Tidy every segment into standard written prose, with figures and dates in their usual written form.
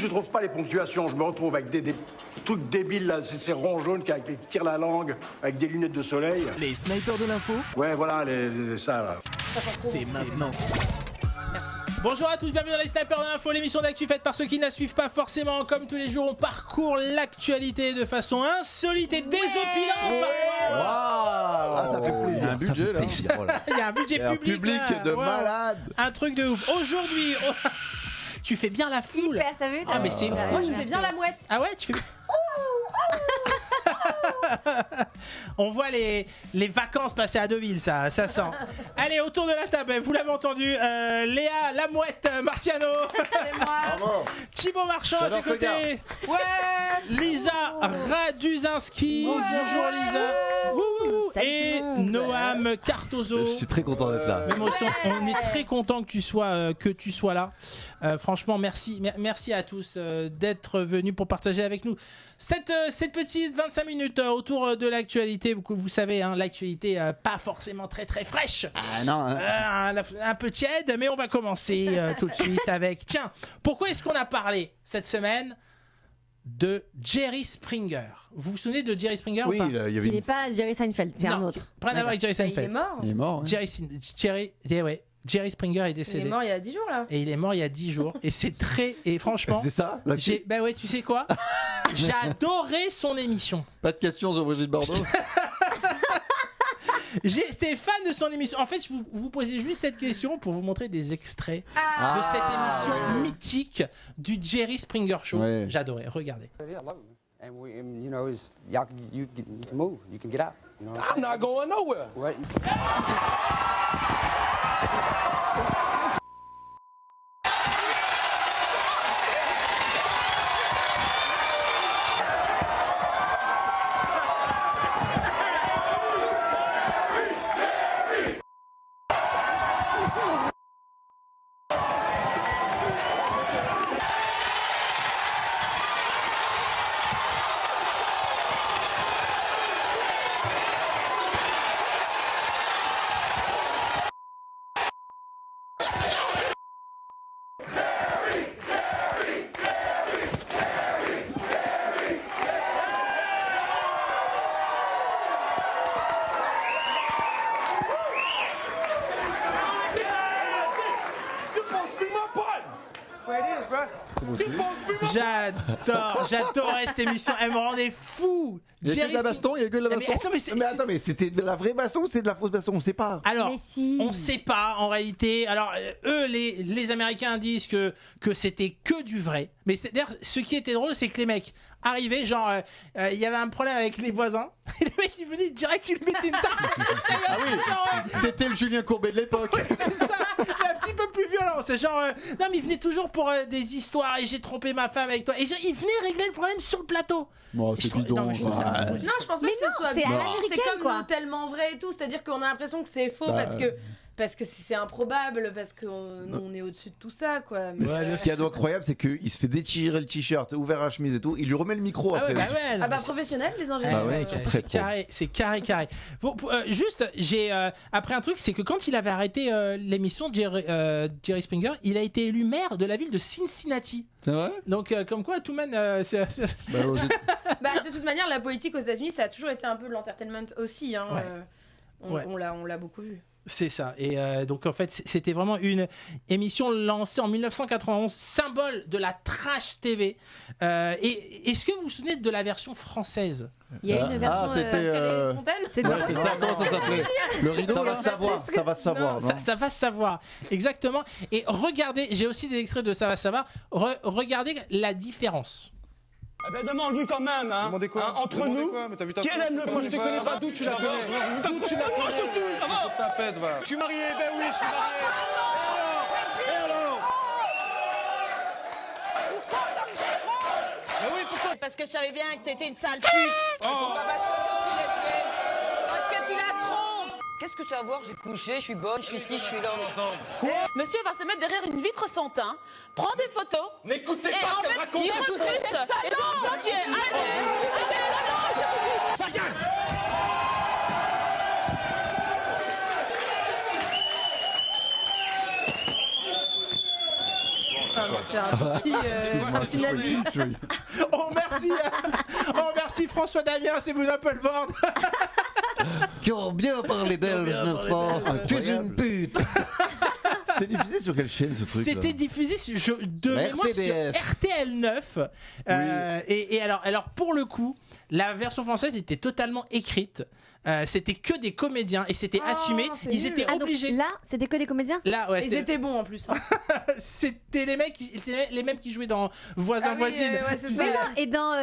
Je trouve pas les ponctuations, je me retrouve avec des trucs débiles là, ces ronds jaunes qui tirent la langue, avec des lunettes de soleil. Les snipers de l'info. Ouais, voilà, ça là. C'est maintenant. Bonjour à tous, bienvenue dans les Snipers de l'info, l'émission d'actu faite par ceux qui ne la suivent pas forcément. Comme tous les jours, on parcourt l'actualité de façon insolite et désopilante. Ah, ça fait plaisir. Il y a un budget là. Il y a un budget public là. De malade. Un truc de ouf. Aujourd'hui, tu fais bien la foule. Hyper, t'as vu? Ah mais c'est Moi je me fais bien la mouette. Ah ouais, tu fais. On voit les vacances passées à Deauville, ça sent. Allez, autour de la table, vous l'avez entendu, Léa, la mouette, Marciano. C'est moi. Thibaut Marchand à ses côtés. Ouais. Lisa Raduzinski. Bonjour Lisa. Salut Et tout le monde. Noam Cartozo. Je suis très content d'être là. Même on est très content que tu sois là. Franchement, merci à tous d'être venus pour partager avec nous cette petite 25 minutes autour de l'actualité. Vous savez, hein, l'actualité pas forcément très très fraîche. Ah non. Hein. Un peu tiède, mais on va commencer tout de suite avec. Tiens, pourquoi est-ce qu'on a parlé cette semaine de Jerry Springer? Vous vous souvenez de Jerry Springer Oui, ou pas? il y avait Il n'est pas Jerry Seinfeld, c'est un Non, autre. rien à voir avec Jerry Il est Seinfeld. mort. Il est mort. Ouais. Jerry Springer est Il décédé. est mort il y a 10 jours là. Et il est mort il y a 10 jours. Et c'est très. Et franchement. C'est ça. Bah ouais, tu sais quoi? J'ai adoré son émission. Pas de questions sur Brigitte Bardot. J'étais fan de son émission. En fait, je vous posais juste cette question pour vous montrer des extraits de cette émission mythique du Jerry Springer Show. Ouais. J'adorais. Regardez. And you know, you can move, you can get out. You know I'm not going nowhere. Right. J'adorais cette émission. Elle me rendait fou. Il y a que de la baston, il y a que de la baston. Mais attends, mais c'était de la vraie baston ou c'est de la fausse baston? On sait pas. Alors, Mais si. on sait pas en réalité. Alors, eux, les Américains disent que c'était que du vrai. Mais d'ailleurs, ce qui était drôle, c'est que les mecs arrivaient, genre, il y avait un problème avec les voisins. Et le mec, il venait direct, il lui mettait une tarte. Ah oui, c'était le Julien Courbet de l'époque. C'est ça, mais un petit peu plus violent. C'est genre, non, mais il venait toujours pour des histoires et j'ai trompé ma femme avec toi. Et il venait régler le problème sur le plateau. Bon, Je c'est trouve- bidon. non, mais je trouve ça Ouais. fou. Non, je pense pas Mais que ce non, soit c'est à bien. l'américaine, C'est comme quoi. tellement vrai et tout. C'est-à-dire qu'on a l'impression que c'est faux Bah, parce que c'est improbable, parce que nous on est au-dessus de tout ça, quoi. Mais ce qui est incroyable, c'est qu'il se fait déchirer le t-shirt, ouvert la chemise et tout. Il lui remet le micro Ah ouais, après. bah ouais, non, Ah bah mais professionnels les c'est- ingénieurs. Ah ouais, ouais, ils sont c'est très pro. carré, c'est carré. Bon, juste, j'ai appris un truc, c'est que quand il avait arrêté l'émission Jerry Springer, il a été élu maire de la ville de Cincinnati. C'est vrai? Donc, comme quoi, tout le monde, Bah, Bah, de toute manière, la politique aux États-Unis, ça a toujours été un peu de l'entertainment aussi. Hein. Ouais. On l'a beaucoup vu. c'est ça. Et donc, en fait, c'était vraiment une émission lancée en 1991, symbole de la trash TV. Et est-ce que vous vous souvenez de la version française? Il y a une version. c'était, Pascal et Fontaine. C'est Ouais, c'est ça, comment ça s'appelait? Le rideau. Ça va là. savoir, ça va savoir. Non, non ça va se savoir, exactement. Et regardez, j'ai aussi des extraits de ça va savoir. Regardez la différence. Eh ben demande-lui quand même, hein. Demandez quoi? Hein, entre Demandez nous, quoi? Mais t'as vu ta qui place? aime le Moi, plus? je te connais pas, d'où tu la connais? D'où tu la Moi connais? surtout, ça va. Ta pète, va. Je suis marié, ben oui, je suis marié. Et alors? Ben oui, pourquoi? Parce que je savais bien que t'étais une sale pute. Pourquoi? Parce que je suis lesbienne. Parce que tu la trompes. Qu'est-ce que ça a à voir? J'ai couché, je suis bonne, je suis ci, je suis là. Monsieur va se mettre derrière une vitre sans teint, prend des photos. N'écoutez Et pas en ce qu'elle fait, raconte. il recrute. Et donc, toi, tu es... Ça regarde. C'est un un petit nazi. Oh merci François Damien, c'est vous Appleboard. Qui ont bien parlé belge, n'est-ce pas? Tu es une pute. C'était diffusé sur quelle chaîne ce truc? C'était diffusé de mémoire sur RTL 9. Et alors pour le coup, la version française était totalement écrite. C'était que des comédiens et c'était assumé. Ils étaient obligés. Donc là, c'était que des comédiens. Là, ouais, ils étaient bons en plus. Hein. C'était les mêmes qui jouaient dans Voisins Voisines. Mais non, et dans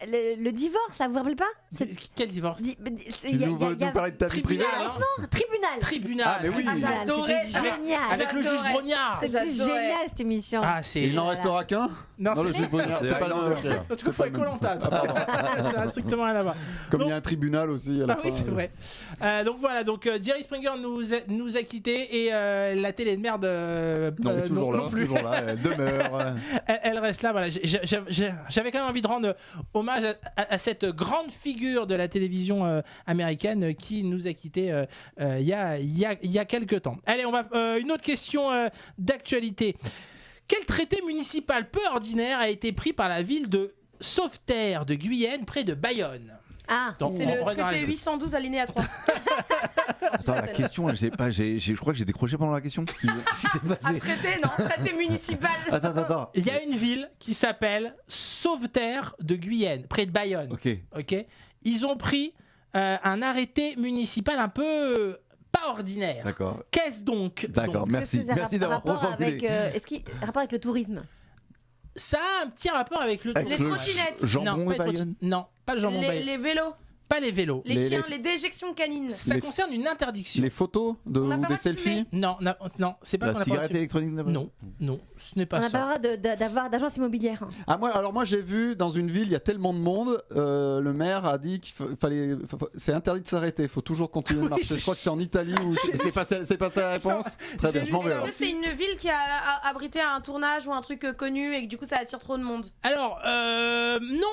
le divorce, ça vous rappelle pas? Quel divorce? Tu nous parlais de ta vie privée? Non, tribunal. Ah mais oui. J'adorais. Génial. Avec le juge Brognard. C'était génial cette émission. Il n'en restera qu'un? Non, le juge Brognard, c'est pas le Tu confonds avec Koh-Lanta. Ça n'a strictement rien à voir. Comme il y a un tribunal aussi à la fin. Oui, c'est vrai. Donc voilà, Jerry Springer nous a quittés et la télé de merde toujours là, plus. toujours là, elle demeure. Elle reste là. Voilà, j'avais quand même envie de rendre hommage à cette grande figure de la télévision américaine qui nous a quittés il y a quelques temps. Allez, on va une autre question d'actualité. Quel traité municipal peu ordinaire a été pris par la ville de Sauveterre de Guyenne près de Bayonne? Donc, c'est le traité 812 alinéa 3. Attends, la question, je crois que j'ai décroché pendant la question. Un traité, non, traité municipal. Attends. Il y a une ville qui s'appelle Sauveterre de Guyenne, près de Bayonne. Ok. Ils ont pris un arrêté municipal un peu pas ordinaire. D'accord. Qu'est-ce donc? D'accord, merci d'avoir reformulé. Est-ce qu'il y a rapport avec le tourisme? Ça a un petit rapport avec le les trottinettes. Jambon et Bayonne. Non, pas le jambon. Les vélos. Pas les vélos. Les chiens, les déjections canines. Ça concerne une interdiction. Les photos ou des selfies? Non, c'est pas la cigarette électronique. Non, ce n'est pas ça. On n'a pas le droit d'avoir d'agence immobilière. Moi j'ai vu dans une ville, il y a tellement de monde, le maire a dit qu'il fallait, c'est interdit de s'arrêter, il faut toujours continuer de marcher. Je crois que c'est en Italie où c'est pas ça la réponse. Très bien, je m'en vais. Est-ce que c'est une ville qui a abrité un tournage ou un truc connu et que du coup ça attire trop de monde? Alors, non,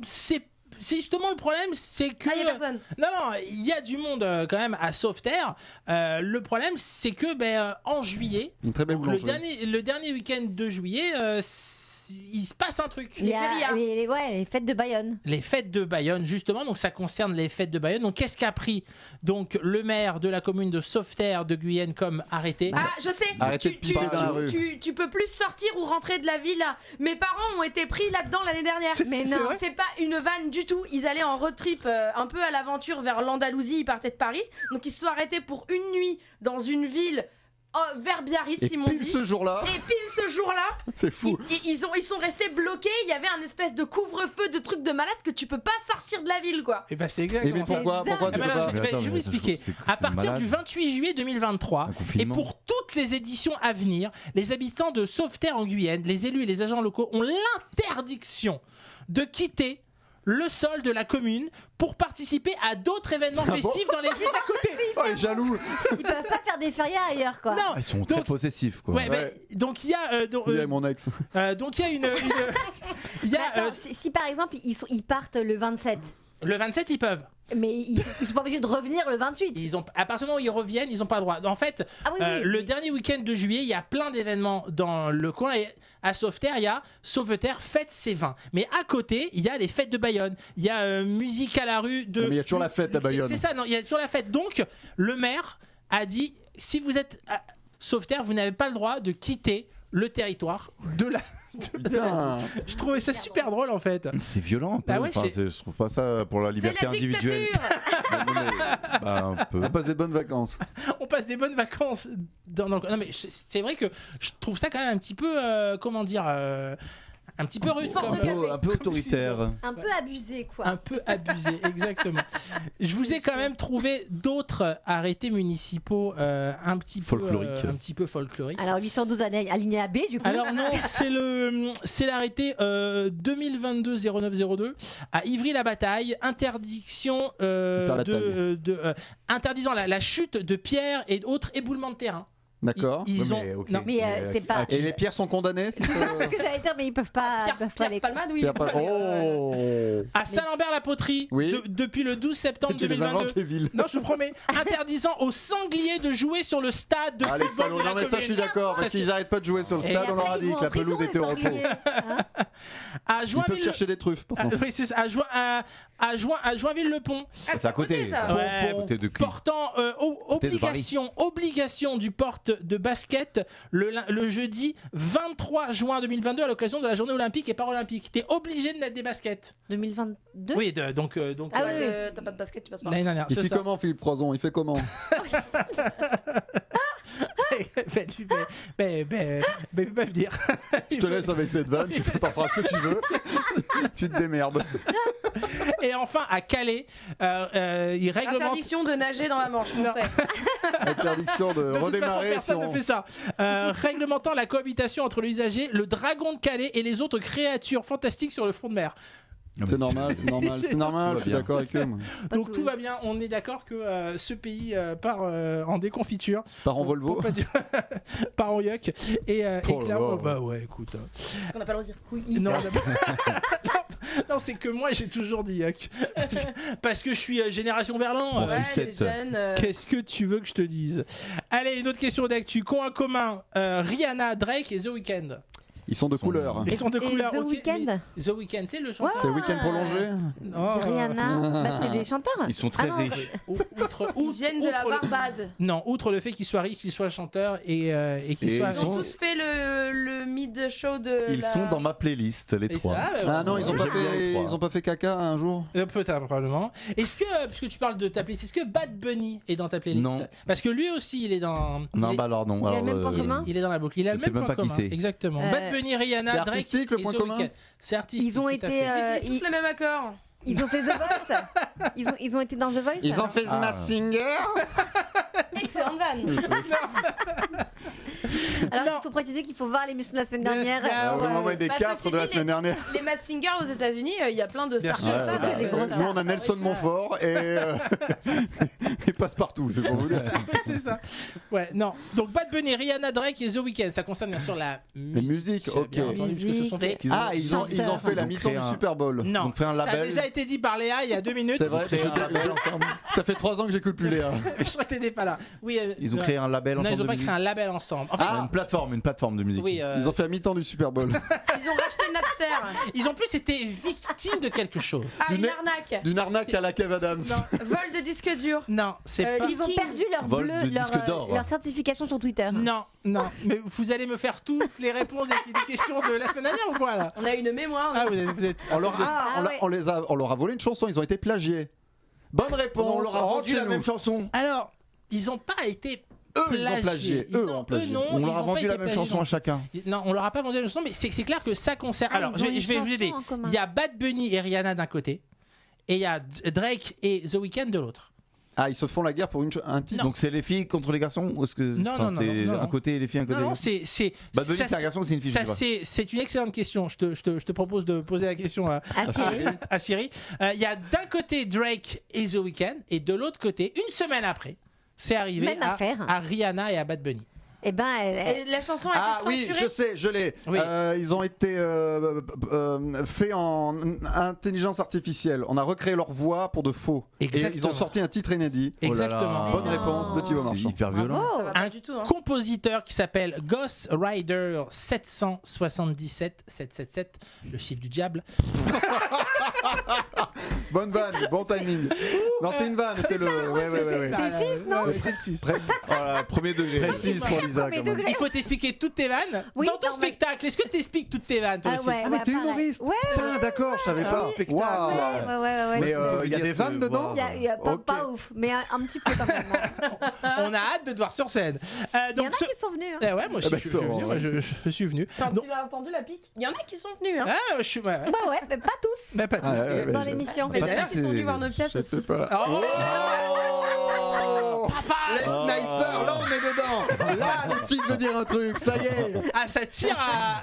c'est justement le problème, c'est que il y a personne. Non, il y a du monde quand même à Sauveterre. Le problème, c'est que en juillet, une très belle le dernier week-end de juillet, il se passe un truc. Les fêtes de Bayonne. Les fêtes de Bayonne, justement. Donc ça concerne les fêtes de Bayonne. Donc qu'est-ce qu'a pris donc le maire de la commune de Sauveterre de Guyenne comme arrêté? Ah, je sais. Arrêtez de pisser dans la rue. Tu peux plus sortir ou rentrer de la ville. Mes parents ont été pris là-dedans l'année dernière. Mais non, c'est pas une vanne du tout. Ils allaient en road trip un peu à l'aventure vers l'Andalousie. Ils partaient de Paris. Donc ils se sont arrêtés pour une nuit dans une ville vers Biarritz, ils m'ont dit. Et pile ce jour-là, c'est fou. Ils sont restés bloqués. Il y avait un espèce de couvre-feu, de trucs de malade que tu peux pas sortir de la ville, quoi. Et c'est exactement ça. Pourquoi tu peux pas? Je vais vous expliquer. À partir du 28 juillet 2023 et pour toutes les éditions à venir, les habitants de Sauveterre en Guyenne, les élus et les agents locaux ont l'interdiction de quitter le sol de la commune pour participer à d'autres événements festifs dans les villes d'à côté. Oh, les jaloux. Ils peuvent pas faire des férias ailleurs, quoi. Non, ils sont très possessifs, quoi. Donc il y a il y a mon ex. donc il y a une si par exemple ils partent le 27. Le 27, ils peuvent. Mais ils sont pas obligés de revenir le 28. À partir du moment où ils reviennent, ils n'ont pas le droit. En fait, le dernier week-end de juillet, il y a plein d'événements dans le coin. Et à Sauveterre, il y a Sauveterre fête ses vins. Mais à côté, il y a les fêtes de Bayonne. Il y a musique à la rue de. Mais il y a toujours la fête à Bayonne. C'est ça, non, il y a toujours la fête. Donc, le maire a dit si vous êtes à Sauveterre, vous n'avez pas le droit de quitter le territoire de la. Je trouvais ça super drôle en fait. C'est violent un peu. Je trouve pas ça pour la liberté individuelle. Un peu. On passe des bonnes vacances. On passe des bonnes vacances. Non mais c'est vrai que je trouve ça quand même un petit peu comment dire. Un petit peu rude, un peu autoritaire. Un peu abusé, quoi. Un peu abusé, exactement. Je vous ai quand même trouvé d'autres arrêtés municipaux un petit peu folkloriques. Alors 812 alinéa B, du coup. Alors non, c'est l'arrêté 2022-0902 à Ivry-la-Bataille, interdiction interdisant la chute de pierres et autres éboulements de terrain. D'accord. Ils ont. Non. Mais c'est pas. Et les pierres sont condamnées si C'est ce que j'allais dire, mais ils peuvent pas. Pierre Palmade, oui. À Saint-Lambert-la-Poterie, Oui. depuis le 12 septembre Tu les inventes, les 2022. villes. Non, je vous promets, interdisant aux sangliers de jouer sur le stade de Ah, les football salauds. de la Non, mais ça, je suis d'accord, parce Ça, qu'ils arrêtent pas de jouer sur le Et stade. On après, leur a ils dit vont que la en prison, pelouse était au les repos. sangliers. À Ils peuvent Joinville. chercher des truffes, par contre. Oui, c'est ça. À Joinville-le-Pont. C'est à côté. ça. Ouais. À côté de qui Portant obligation de porte de basket le jeudi 23 juin 2022 à l'occasion de la journée olympique et paralympique. T'es obligé de mettre des baskets. 2022. Oui, donc. Ah oui, T'as pas de basket, tu passes pas. L'année dernière, Il c'est fait ça. comment, Philippe Croison? Il fait comment? Mais pas me dire. Je te laisse avec cette vanne, tu t'en feras ce que tu veux. Tu te démerdes. Et enfin, à Calais, il réglemente. Interdiction de nager dans la Manche, on sait. Interdiction de De toute façon, redémarrer si personne on... ne fait ça. Réglementant la cohabitation entre l'usager, le dragon de Calais et les autres créatures fantastiques sur le front de mer. C'est normal, c'est normal, c'est normal, je suis d'accord avec eux. Moi. Donc tout va bien, on est d'accord que ce pays part en déconfiture. Part en Volvo. Pour pas dire- part en yuck. Et clairement, là. bah ouais, écoute. Parce qu'on n'a pas le droit de dire couilles. Non, non, c'est que moi j'ai toujours dit yuck. Parce que je suis génération Verlan. Ouais, les sucette. jeunes. Qu'est-ce que tu veux que je te dise? Allez, une autre question d'actu. Qu'ont en commun Rihanna, Drake et The Weeknd? Ils sont de couleur. Ils sont de Et couleur. The ok, Weeknd mais The Weeknd, c'est le chanteur. C'est le week-end prolongé. Oh, Rihanna, bah, c'est des chanteurs. Ils sont très Ah non, riches. Ils viennent de la Barbade. Non, outre le fait qu'il soit riche, qu'il soit chanteur et qu'il Et soit. Ils ont tous fait le mid-show de Ils la... sont dans ma playlist, les Et trois. ça, Ah non, ils ont J'aime pas bien les fait, trois. ils ont pas fait caca un jour. Peut-être probablement. Est-ce que, puisque tu parles de ta playlist, est-ce que Bad Bunny est dans ta playlist? Non. Parce que lui aussi, il est dans. Non, il est- bah alors non. Il a le Alors, même point commun il est dans la boucle. Il a le Je sais même même point pas qui commun. c'est. Exactement. Bad Bunny, Rihanna, C'est Drake artistique, le et point The commun Weeknd. C'est artistique. Ils ont tout à été, fait. Ils utilisent tous les mêmes accords. Ils ont fait The Voice. Ils ont été dans The Voice. fait Mask Singer. Excellente vanne. Alors Non. il faut préciser qu'il faut voir l'émission de la semaine dernière. Ah, Vous ouais. m'envoyez des Bah, cartes ceci de la dit, semaine dernière. Les Masked Singers aux États-Unis, il y a plein de Bien stars sûr. comme ça. Ouais, des grosses Nous on a Nelson Montfort et Passepartout, c'est pour vous dire. C'est ça. Ouais, non. Donc Bad Bunny, Rihanna, Drake et The Weeknd, ça concerne bien sûr la musique, ok. bien entendu, puisque ce sont des. Ah, ils ont fait la Ils ont mi-temps créé du un- Super Bowl. Non, Donc, fait un ça a label. déjà été dit par Léa il y a 2 minutes. C'est vrai, Ils ont créé un label ensemble. ça fait 3 ans que j'écoute plus Léa. Mais je crois que t'étais pas là. Oui. Ils ont créé un label Non, ensemble. ils ont de pas musique. créé un label ensemble. En fait, Une plateforme de musique. oui. Ils ont fait la mi-temps du Super Bowl. Ils ont racheté Napster. Ils ont plus été victimes de quelque chose. Ah, une D'une- arnaque. D'une arnaque à la Kev Adams. Vol de disque dur. Non, c'est pas. Ils ont perdu leur Vol bleu, de disque d'or. leur certification sur Twitter. Non, non. Mais vous allez me faire toutes les réponses des questions de la semaine dernière ou quoi là? On a une mémoire. Ah, vous êtes. On leur on leur a volé une chanson, ils ont été plagiés. Bonne réponse. On leur a vendu la même chanson. Alors, ils ont pas été. Eux, ils ont plagié. Eux ont plagié. non, On ils leur a ont vendu pas la été même plagiés, chanson non. à chacun. Non, on leur a pas vendu la même chanson, mais c'est clair que ça concerne. Ah, Alors, ils je ont une vais vous aider. chanson en commun. Il y a Bad Bunny et Rihanna d'un côté, et il y a Drake et The Weeknd de l'autre. Ah, ils se font la guerre pour un titre. Donc c'est les filles contre les garçons ou est-ce que Non, enfin, non, c'est non, non. un côté et les filles un côté? Non, non, c'est. Bad Bunny ça, c'est un garçon ou c'est une fille? ça, je sais pas. c'est une excellente question. Je te propose de poser la question à Siri. à Siri. Il y a d'un côté Drake et The Weeknd, et de l'autre côté, une semaine après, c'est arrivé Même affaire. à Rihanna et à Bad Bunny. Eh ben, Et la chanson a Ah été oui, censurée. je sais, je l'ai. Oui. Ils ont été faits en intelligence artificielle. On a recréé leur voix pour de faux. Et Exactement. ils ont sorti un titre inédit. Exactement. Bonne Mais non. réponse de Thibaut C'est Marchand. hyper violent. Ça va pas Un du tout. Hein. compositeur qui s'appelle Ghost Rider 777, le chiffre du diable. Bonne vanne, bon timing. Non, c'est une vanne, c'est le. Ouais. C'est 6, non C'est le 6. Voilà, premier degré. Précise pour Lisa. Premier quand même. degré. Il faut t'expliquer toutes tes vannes. Oui, dans ton normal. spectacle, est-ce que tu expliques toutes tes vannes toi Ah aussi ouais, Ah, mais t'es pareil. humoriste. Ouais, Putain, d'accord, je savais pas. spectacle. Waouh. ouais. Mais je il y a peux des dire vannes que, dedans. wow. Il y a pas, Ok. pas ouf, mais un petit peu quand même. On a hâte de te voir sur scène. Il y en a qui sont venus. Hein. Eh ouais, moi aussi, Eh ben, je suis ça va, venu. ouais. Je suis venu. Donc- Tu l'as entendu la pique? Il y en a qui sont venus. Hein. Ah, je suis. Ouais. Bah ouais, mais pas tous. Mais pas tous. Ah, ouais, ouais, Dans je- l'émission. Mais Pas d'ailleurs, tous, ils sont venus c'est- voir nos pièces Je aussi. sais pas. Oh, Oh, les snipers, là on est dedans. Là, le titre veut dire un truc, ça y est. Ah, ça tire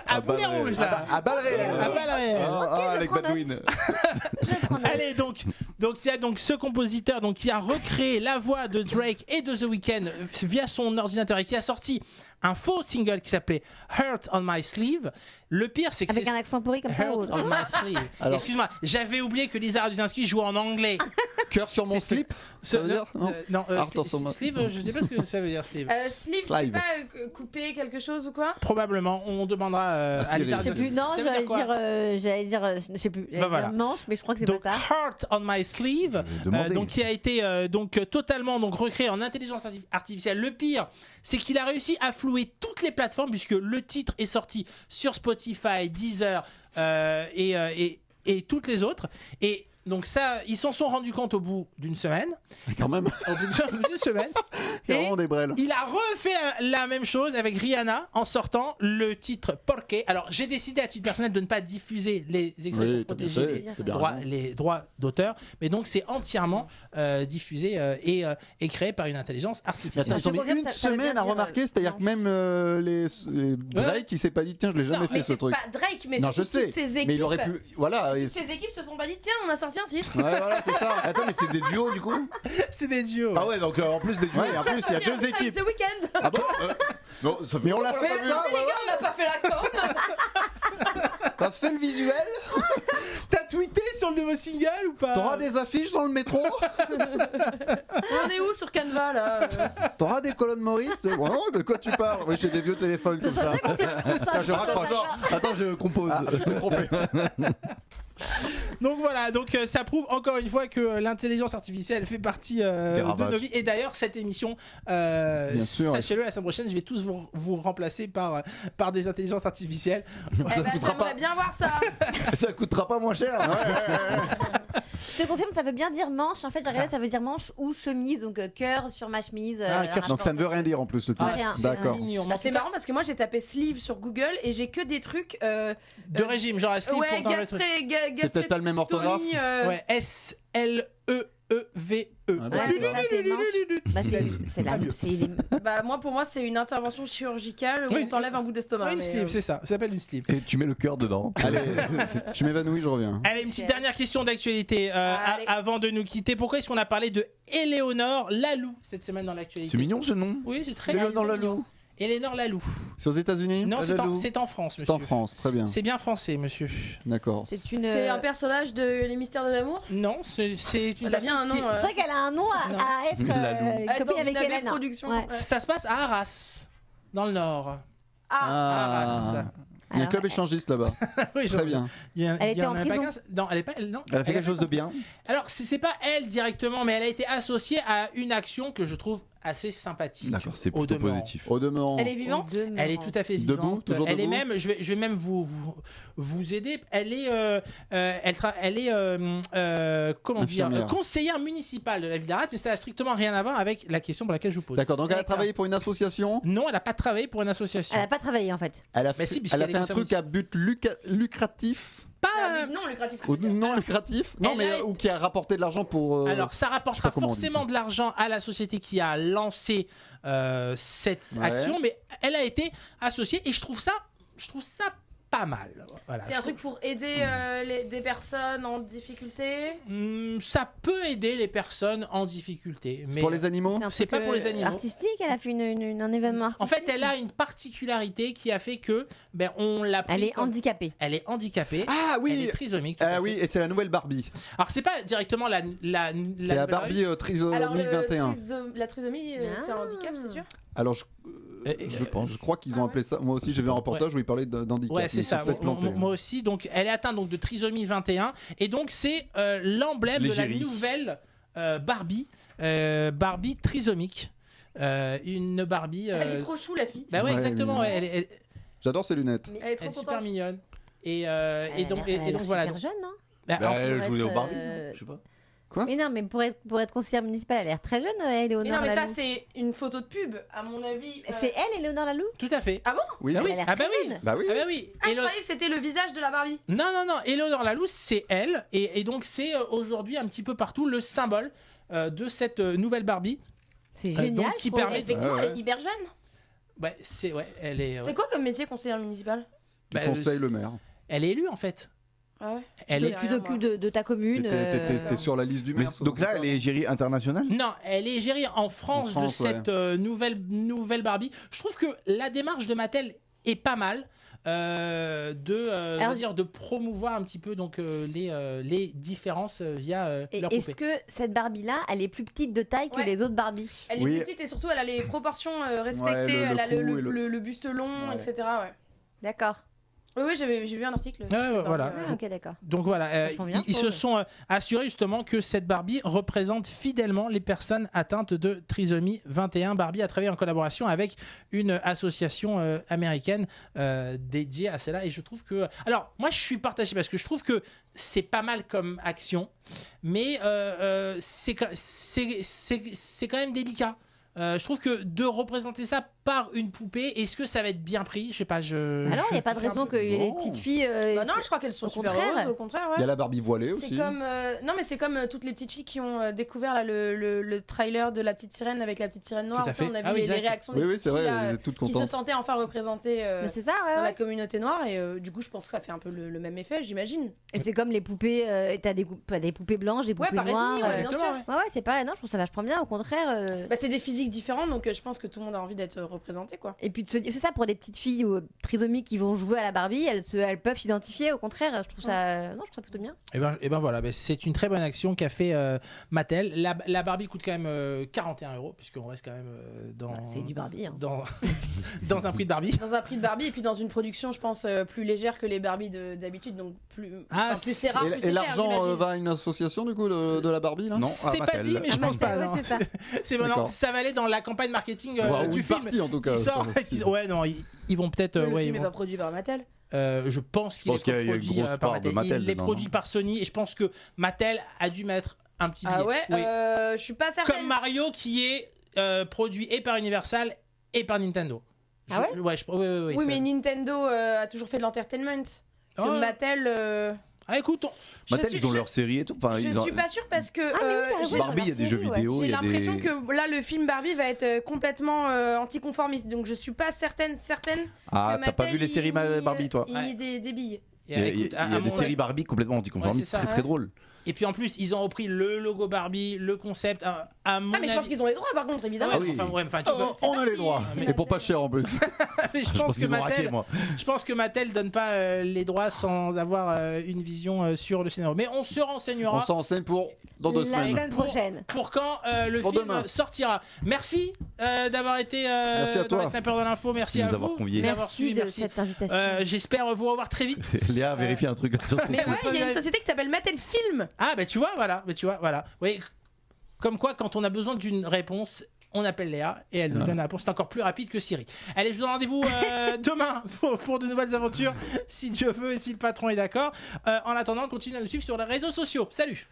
à boulet rouge là. À balles réelles. À balles réelles. Avec Badwin. Allez, donc il y a donc ce compositeur donc qui a recréé la voix de Drake et de The Weeknd via son ordinateur et qui a sorti un faux single qui s'appelait Hurt on My Sleeve. Le pire, c'est que Avec un accent pourri comme ça. Hurt on My Sleeve. Alors- Excuse-moi, j'avais oublié que Lisa Raduzinski jouait en anglais. Cœur sur mon C'est- slip. Ce- Ça veut dire non, Heart on my- sleeve, je sais pas ce que ça veut dire sleeve. Sleeve, c'est Slide. pas couper quelque chose ou quoi? Probablement, on demandera à Siri. Lisa Je sais Raduzinski. plus. Non, Ça veut dire quoi j'allais dire, je sais plus. J'allais Bah voilà. dire manche, mais je crois que c'est Donc pas ça. Heart on My Sleeve, donc qui a été totalement donc recréé en intelligence artificielle. Le pire, c'est qu'il a réussi à flouer toutes les plateformes puisque le titre est sorti sur Spotify, Deezer et toutes les autres. Et donc ça, ils s'en sont rendus compte au bout d'une semaine. Quand même. Au bout d'une semaine. Il y a Et vraiment des brels. il a refait la même chose avec Rihanna en sortant le titre Porque. Alors j'ai décidé à titre personnel de ne pas diffuser les extraits Oui, pour t'as bien protéger fait, t'as bien raison. les droits d'auteur, mais donc c'est entièrement diffusé et créé par une intelligence Mais artificielle. attends, ils ont mis confirme, une ça veut bien semaine à dire, remarquer, c'est-à-dire que même les Drake, il s'est pas dit tiens, je l'ai jamais Non, fait mais ce c'est truc. pas Drake, mais Non, c'est je sais. toutes ses équipes. Mais il aurait pu. Voilà. Toutes ces équipes se sont pas dit tiens, on a sorti un titre. Ouais, voilà, c'est ça. Attends, mais c'est des duos du coup? C'est des duos. Ah ouais, donc en plus des duos. Ouais, en plus, il y a Sorti un deux titre avec équipes. The Weeknd. Ah bon Non, ça fait Mais on l'a fait ça, Les gars, on n'a pas fait la com. T'as fait le visuel. T'as tweeté sur le nouveau single ou pas? T'auras des affiches dans le métro. On est où sur Canva là T'auras des colonnes Maurice. De quoi tu parles? Oui, j'ai des vieux téléphones comme ça. Putain, je raccroche. Attends, je compose. Ah, je me trompé. Donc voilà, donc ça prouve encore une fois que l'intelligence artificielle fait partie de ravages. nos vies. Et d'ailleurs, cette émission, sûr. sachez-le, la semaine prochaine, je vais tous vous remplacer par des intelligences artificielles. Eh ben, j'aimerais bien voir ça. Ça coûtera pas moins cher. Je te confirme, ça veut bien dire manche. En fait, j'ai regardé, ça veut dire manche ou chemise. Donc cœur sur ma chemise. Donc ça ne veut rien dire en plus le titre. Rien. D'accord. Mignon. Mais en C'est tout cas, marrant parce que moi j'ai tapé sleeve sur Google et j'ai que des trucs. de régime, genre sleeve Ouais, pour dans le truc. C'est peut-être pas le même orthographe. Ouais, SLEEVE. Ah bah, Ouais, c'est ça. là, c'est manche. Bah, c'est la. mieux. Bah moi pour moi c'est une intervention chirurgicale où Oui. on t'enlève un bout d'estomac. Ouais, une mais, sleeve, c'est ça. Ça s'appelle une sleeve. Et tu mets le cœur dedans. Allez, je m'évanouis, je reviens. Allez, une petite dernière question d'actualité Allez. avant de nous quitter. Pourquoi est-ce qu'on a parlé de Éléonore Laloux cette semaine dans l'actualité? C'est mignon ce nom. Oui, c'est très Éléonore mignon. Laloux. Éléonore Laloux. C'est aux États-Unis? Non, c'est Laloux. en France, C'est monsieur. en France, très bien. C'est bien français, monsieur. D'accord. C'est un personnage de Les Mystères de l'amour. Non, c'est une Elle a bien un nom. personne qui- C'est vrai qu'elle a un nom Non. à être Laloux. une copine avec Hélène. Hélène. Production. Ouais. Ça se passe à Arras, dans le Nord. Ah. Arras. Il y a un Alors, club échangiste là-bas. Oui, Très bien. Elle était en prison. Non, elle est pas. Non. Elle a fait a quelque chose pas- de bien. Alors, c'est pas elle directement, mais elle a été associée à une action que je trouve assez sympathique. D'accord, c'est au plutôt demeurant. positif. Au demeurant. Elle est vivante. Elle est tout à fait Debout, vivante. toujours Elle est debout même, je vais même vous aider. Elle est, comment dire, Infirmière. conseillère municipale de la ville d'Arras, mais ça n'a strictement rien à voir avec la question pour laquelle je vous pose. D'accord, donc elle a D'accord. travaillé pour une association. Non, elle n'a pas travaillé pour une association. Elle a pas travaillé en fait. Elle a Bah fait, si, puisqu'elle elle a est fait un concernée truc à but lucratif. Pas. Non, lucratif. Ou non lucratif. Non, Elle mais a- ou qui a rapporté de l'argent pour. Alors, ça je sais rapportera pas comment on dit forcément ça. de l'argent à la société qui a lancé cette Ouais. action, mais elle a été associée et je trouve ça pas mal. Voilà, C'est je un truc pour aider des personnes en difficulté. ça peut aider les personnes en difficulté, C'est mais pour les animaux. un c'est truc, pas pour les animaux. Artistique, elle a fait un événement artistique. En fait, elle a une particularité qui a fait que on l'a pris Elle est comme- handicapée. Elle est handicapée. Ah Elle oui. est trisomique. tout à Ah fait. oui, et c'est la nouvelle Barbie. Alors c'est pas directement la C'est la nouvelle Barbie Alors, trisomie le 21. la trisomie, c'est un handicap, c'est sûr. Alors je crois qu'ils ont appelé ça. Moi aussi, j'ai vu un reportage où ils parlaient d'handicap. Ouais, mais c'est ils sont ça. peut-être plantés. Moi aussi. Donc, elle est atteinte donc de trisomie 21, et donc c'est l'emblème de la L'égérie. nouvelle Barbie, Barbie trisomique, une Barbie. Elle est trop chou la fille. Bah ouais, Ouais, exactement. mais- Elle J'adore ses lunettes. Elle est trop est super contente. mignonne. Et Elle donc, a l'air voilà. super jeune, non Bah, Bah, alors, elle pour jouait être, au Barbie, euh, je sais pas. Mais non, mais pour être conseillère municipale, elle a l'air très jeune, Éléonore Mais non, mais ça Laloux. c'est une photo de pub, à mon avis. C'est elle, Éléonore Laloux tout à fait. Ah bon? Oui. Ah oui. Elle a l'air Ah bah très oui. jeune. Bah oui. Ah bah oui. Ah, je Élo- croyais que c'était le visage de la Barbie. Non, Éléonore Laloux, c'est elle. Et donc, c'est aujourd'hui un petit peu partout le symbole de cette nouvelle Barbie. C'est donc, génial. qui je trouve. permet- Effectivement, Ouais, ouais. elle est hyper jeune. Bah, c'est elle est. C'est quoi comme métier conseillère municipale? Tu conseilles le maire. Elle est élue en fait. Ah ouais. Tu t'occupes de ta commune. T'es sur la liste du maire. Donc là, elle est égérie internationale? Non, elle est égérie en France, de cette nouvelle Barbie. Je trouve que la démarche de Mattel est pas mal. De promouvoir un petit peu donc les différences via leur poupée. Est-ce que cette Barbie là, elle est plus petite de taille que les autres Barbies? Elle est plus petite et surtout elle a les proportions respectées, elle a le buste long, etc. Ouais. D'accord. Oui, j'ai vu un article. Voilà. Ok, d'accord. Donc voilà, ils se sont assurés justement que cette Barbie représente fidèlement les personnes atteintes de trisomie 21. Barbie a travaillé en collaboration avec une association américaine dédiée à cela. Et je trouve que... Alors, moi, je suis partagé parce que je trouve que c'est pas mal comme action, mais c'est quand même délicat. Je trouve que de représenter ça par une poupée, est-ce que ça va être bien pris? Je sais pas. Alors, il n'y a pas de raison qu'il y ait des petites filles. Non, je crois qu'elles sont super heureuses, au contraire. Ouais. Il y a la Barbie voilée aussi. C'est comme, non, mais c'est comme toutes les petites filles qui ont découvert là, le trailer de la petite sirène avec la petite sirène noire. Tout à fait. On a vu les réactions des petites filles là, qui se sentaient enfin représentées dans la communauté noire. Et du coup, je pense que ça fait un peu le même effet, j'imagine. Et c'est comme les poupées. T'as des poupées blanches, des poupées noires. Bien sûr. Ouais, c'est pareil. Non, je trouve ça vachement bien. Au contraire. C'est des physiques différentes, donc je pense que tout le monde a envie d'être représenté, quoi. Et puis c'est ça pour les petites filles trisomiques qui vont jouer à la Barbie, elles peuvent s'identifier. Au contraire, je trouve ça plutôt bien. Et ben voilà, c'est une très bonne action qu'a fait Mattel. La Barbie coûte quand même 41 €, puisqu'on reste quand même dans. C'est du Barbie. Hein. Dans un prix de Barbie. Dans un prix de Barbie et puis dans une production, je pense, plus légère que les Barbies d'habitude, donc plus c'est rare, plus c'est cher. Et l'argent va à une association du coup de la Barbie là? Non, c'est pas dit, mais je pense pas. C'est bon, ça va aller dans la campagne marketing du film. Partie, en tout cas. Qui sort. Ouais, non, ils vont peut-être. Le film n'est pas produit par Mattel. Je pense qu'il est produit par Mattel. Il est produit par Sony et je pense que Mattel a dû mettre un petit billet. Ah ouais, oui. Je suis pas certaine. Comme Mario qui est produit et par Universal et par Nintendo. Ah ouais? Oui, mais Nintendo a toujours fait de l'entertainment. Mattel. Ah écoute, Mattel, ils ont leur série et tout. Enfin, je suis pas sûre parce que Barbie, il y a des jeux vidéo. J'ai l'impression que là, le film Barbie va être complètement anticonformiste. Donc je suis pas certaine. Ah, t'as pas vu les séries Barbie, toi? Il met des billes. Il y a des séries Barbie complètement anticonformistes, très drôles. Et puis en plus, ils ont repris le logo Barbie, le concept. Mais je pense qu'ils ont les droits par contre, évidemment. On a les droits. Et pour pas cher en plus. Mais je pense que Mattel donne pas les droits sans avoir une vision sur le scénario. Mais on se renseignera. On s'en renseigne pour dans 2 semaines. La semaine prochaine. Pour quand le film sortira. Merci d'avoir été dans les Snappers de l'info. Merci à vous. Merci de cette invitation. J'espère vous revoir très vite. Léa, vérifie un truc sur Mais ouais, il y a une société qui s'appelle Mattel Film. Ah bah tu vois, voilà. Oui, comme quoi, quand on a besoin d'une réponse, on appelle Léa et elle nous donne la réponse. C'est encore plus rapide que Siri. Allez, je vous donne rendez-vous demain pour de nouvelles aventures, si Dieu veut et si le patron est d'accord. En attendant, continuez à nous suivre sur les réseaux sociaux. Salut!